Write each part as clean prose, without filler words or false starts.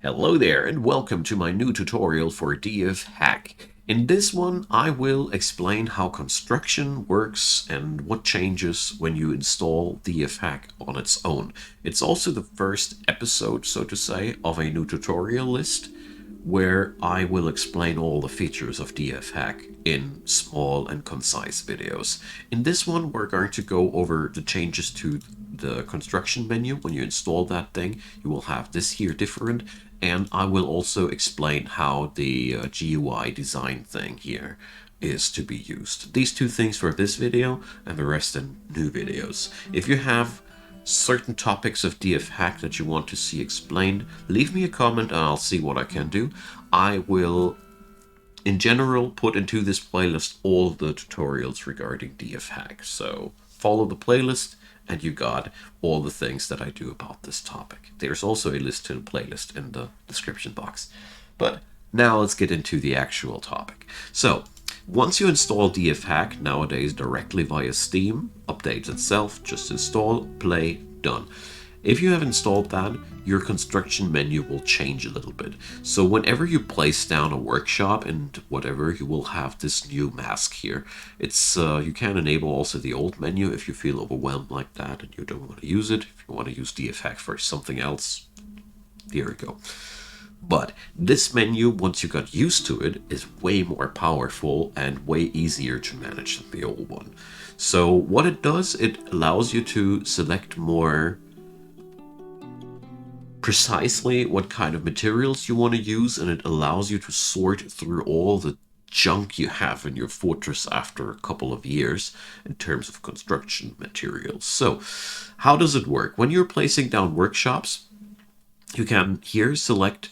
Hello there and welcome to my new tutorial for DFHack. In this one I will explain how construction works and what changes when you install DFHack on its own. It's also the first episode, so to say, of a new tutorial list where I will explain all the features of DFHack in small and concise videos. In this one we're going to go over the changes to the construction menu. When you install that thing, you will have this here different, and I will also explain how the GUI design thing here is to be used. These two things for this video and the rest in new videos. If you have certain topics of DFHack that you want to see explained, leave me a comment and I'll see what I can do. I will in general put into this playlist all the tutorials regarding DFHack, so follow the playlist and you got all the things that I do about this topic. There's also a list to the playlist in the description box. But now let's get into the actual topic. So once you install DFHack nowadays directly via Steam, updates itself, just install, play, done. If you have installed that, your construction menu will change a little bit. So whenever you place down a workshop and whatever, you will have this new mask here. It's you can enable also the old menu if you feel overwhelmed like that and you don't want to use it. If you want to use DFHack for something else, here we go. But this menu, once you got used to it, is way more powerful and way easier to manage than the old one. So what it does, it allows you to select more precisely what kind of materials you want to use, and it allows you to sort through all the junk you have in your fortress after a couple of years in terms of construction materials. So how does it work? When you're placing down workshops, you can here select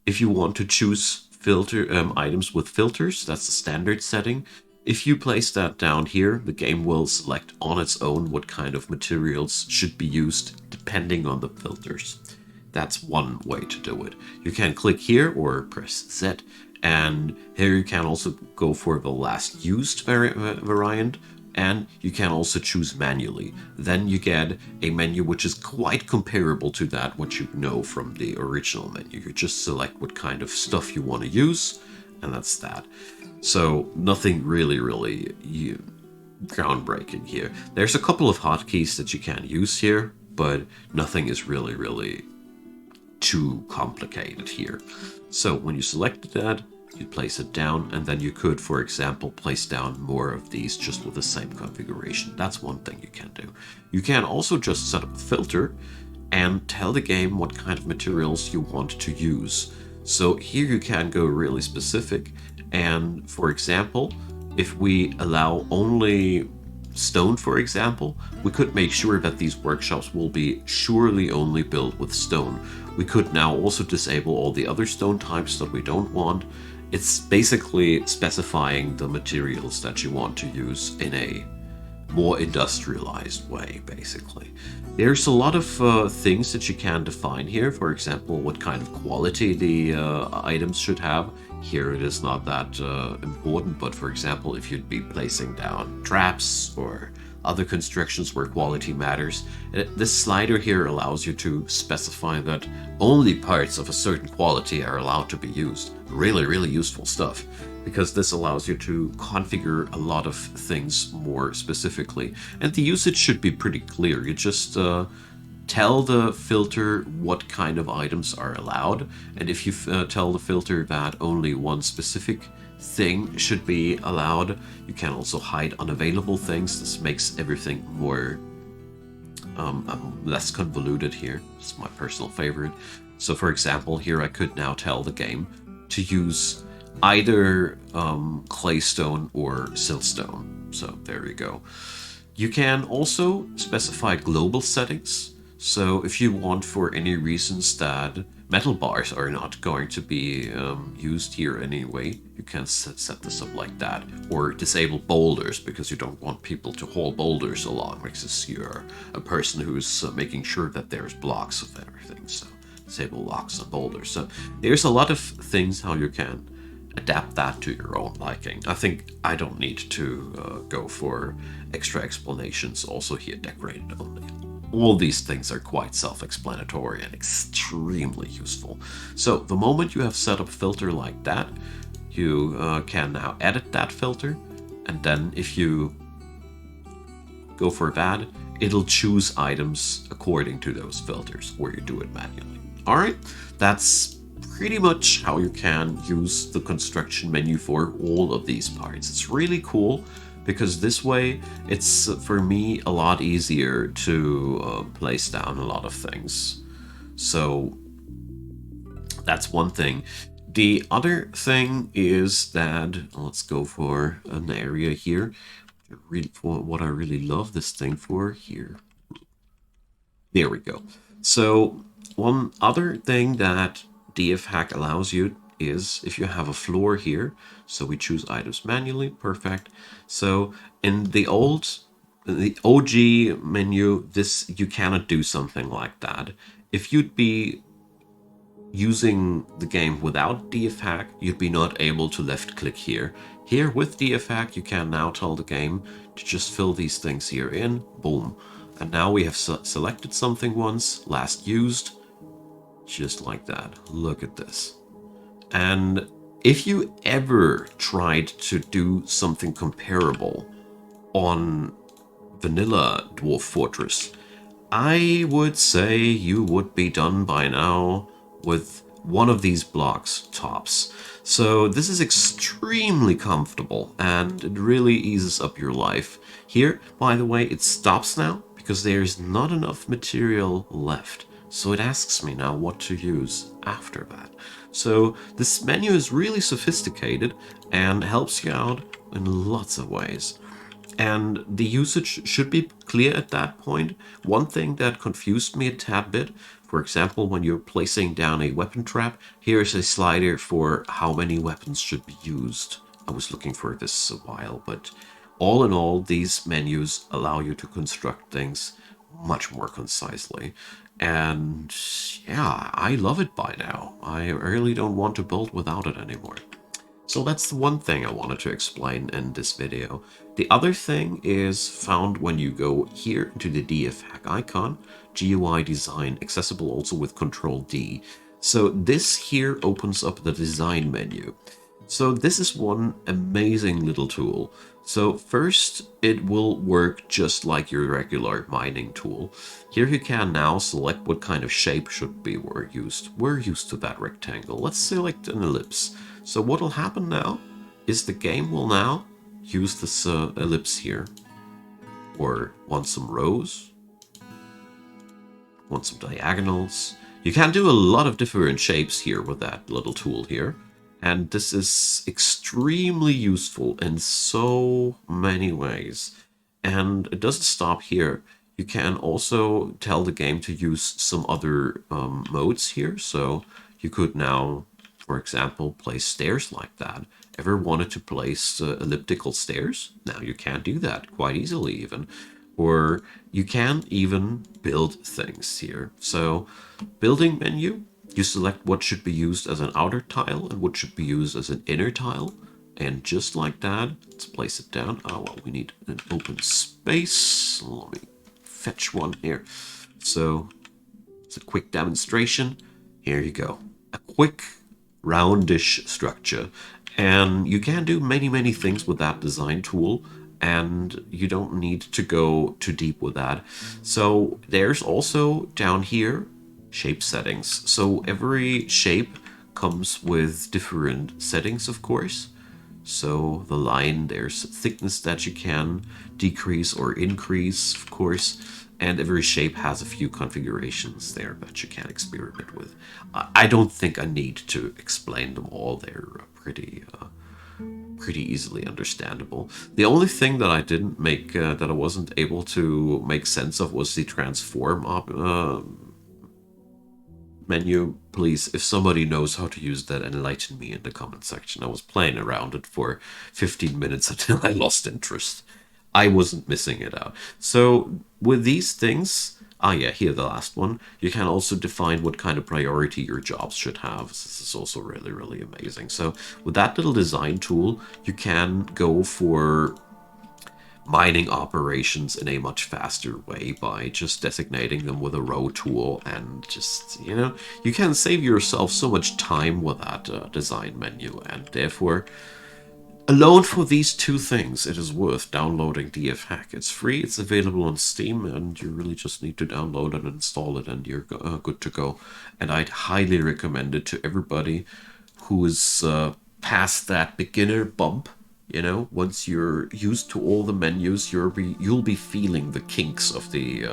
if you want to choose filter items with filters. That's the standard setting. If you place that down here, the game will select on its own what kind of materials should be used depending on the filters. That's one way to do it. You can click here or press Z, and here you can also go for the last used variant, and you can also choose manually. Then you get a menu which is quite comparable to that what you know from the original menu. You just select what kind of stuff you want to use, and that's that. So nothing really groundbreaking here. There's a couple of hotkeys that you can use here, but nothing is really too complicated here. So when you select that, you place it down, and then you could, for example, place down more of these just with the same configuration. That's one thing you can do. You can also just set up a filter and tell the game what kind of materials you want to use. So here you can go really specific, and for example, if we allow only stone, for example, we could make sure that these workshops will be surely only built with stone. We could now also disable all the other stone types that we don't want. It's basically specifying the materials that you want to use in a more industrialized way, basically. There's a lot of things that you can define here. For example, what kind of quality the items should have. Here it is not that important, but for example, if you'd be placing down traps or other constructions where quality matters, this slider here allows you to specify that only parts of a certain quality are allowed to be used. Really useful stuff, because this allows you to configure a lot of things more specifically. And the usage should be pretty clear. You just tell the filter what kind of items are allowed, and if you tell the filter that only one specific thing should be allowed, you can also hide unavailable things. This makes everything more less convoluted here. It's my personal favorite. So for example, here I could now tell the game to use either claystone or siltstone. So there you go. You can also specify global settings. So if you want, for any reasons, that metal bars are not going to be used here anyway, you can set this up like that. Or disable boulders, because you don't want people to haul boulders along, because you're a person who's making sure that there's blocks of everything. So disable locks and boulders. So there's a lot of things how you can adapt that to your own liking. I think I don't need to go for extra explanations. Also here, decorated only. all these things are quite self-explanatory and extremely useful. So the moment you have set up a filter like that, you can now edit that filter, and then if you go for that, it'll choose items according to those filters, or you do it manually. All right, that's pretty much how you can use the construction menu for all of these parts. It's really cool because this way it's for me a lot easier to place down a lot of things. So that's one thing. The other thing is that, let's go for an area here. For what I really love this thing for here. There we go. So one other thing that DFHack allows you is if you have a floor here, so we choose items manually, perfect. So in the OG menu, this you cannot do something like that. If you'd be using the game without DFHack, you'd be not able to left click here. Here with DFHack, you can now tell the game to just fill these things here in, boom. And now we have selected something once, last used, just like that. Look at this. And if you ever tried to do something comparable on vanilla Dwarf Fortress, I would say you would be done by now with one of these blocks tops. So this is extremely comfortable and it really eases up your life. Here, by the way, it stops now because there's not enough material left. So it asks me now what to use after that. So this menu is really sophisticated and helps you out in lots of ways. And the usage should be clear at that point. One thing that confused me a tad bit, for example, when you're placing down a weapon trap, here is a slider for how many weapons should be used. I was looking for this a while, but all in all, these menus allow you to construct things much more concisely. And yeah, I love it by now. I really don't want to build without it anymore. So that's the one thing I wanted to explain in this video. The other thing is found when you go here to the DFHack icon, GUI design, accessible also with Control D. So this here opens up the design menu. So this is one amazing little tool. So first, it will work just like your regular mining tool. Here you can now select what kind of shape should be used. We're used to that rectangle. Let's select an ellipse. So what will happen now is the game will now use this ellipse here. Or want some rows, want some diagonals. You can do a lot of different shapes here with that little tool here. And this is extremely useful in so many ways. And it doesn't stop here. You can also tell the game to use some other modes here. So you could now, for example, place stairs like that. Ever wanted to place elliptical stairs? Now you can do that quite easily even. Or you can even build things here. So building menu. You select what should be used as an outer tile and what should be used as an inner tile. And just like that, let's place it down. Oh, well, we need an open space. Let me fetch one here. So it's a quick demonstration. Here you go. A quick roundish structure. And you can do many, many things with that design tool. And you don't need to go too deep with that. So there's also down here shape settings. So every shape comes with different settings, of course. So the line, there's thickness that you can decrease or increase, of course. And every shape has a few configurations there that you can experiment with. I don't think I need to explain them all. They're pretty easily understandable. The only thing that I didn't make, that I wasn't able to make sense of was the transform menu. Please, if somebody knows how to use that, enlighten me in the comment section. I was playing around it for 15 minutes until I lost interest. I wasn't missing it out. So with these things, yeah, here the last one, you can also define what kind of priority your jobs should have. This is also really, really amazing. So with that little design tool, you can go for mining operations in a much faster way by just designating them with a row tool, and just, you know, you can save yourself so much time with that design menu, and therefore alone for these two things it is worth downloading DFHack. It's free, it's available on Steam, and you really just need to download and install it, and you're good to go. And I'd highly recommend it to everybody who is past that beginner bump. You know, once you're used to all the menus, you'll be feeling the kinks of the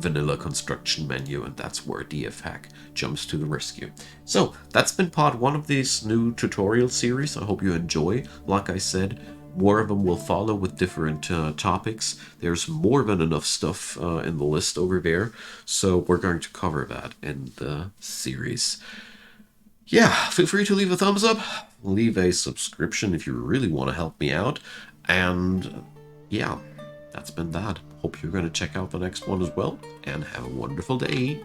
vanilla construction menu, and that's where DFHack jumps to the rescue. So that's been part 1 of this new tutorial series. I hope you enjoy. Like I said, more of them will follow with different topics. There's more than enough stuff in the list over there, so we're going to cover that in the series. Yeah, feel free to leave a thumbs up, leave a subscription if you really want to help me out, and yeah, that's been that. Hope you're going to check out the next one as well, and have a wonderful day.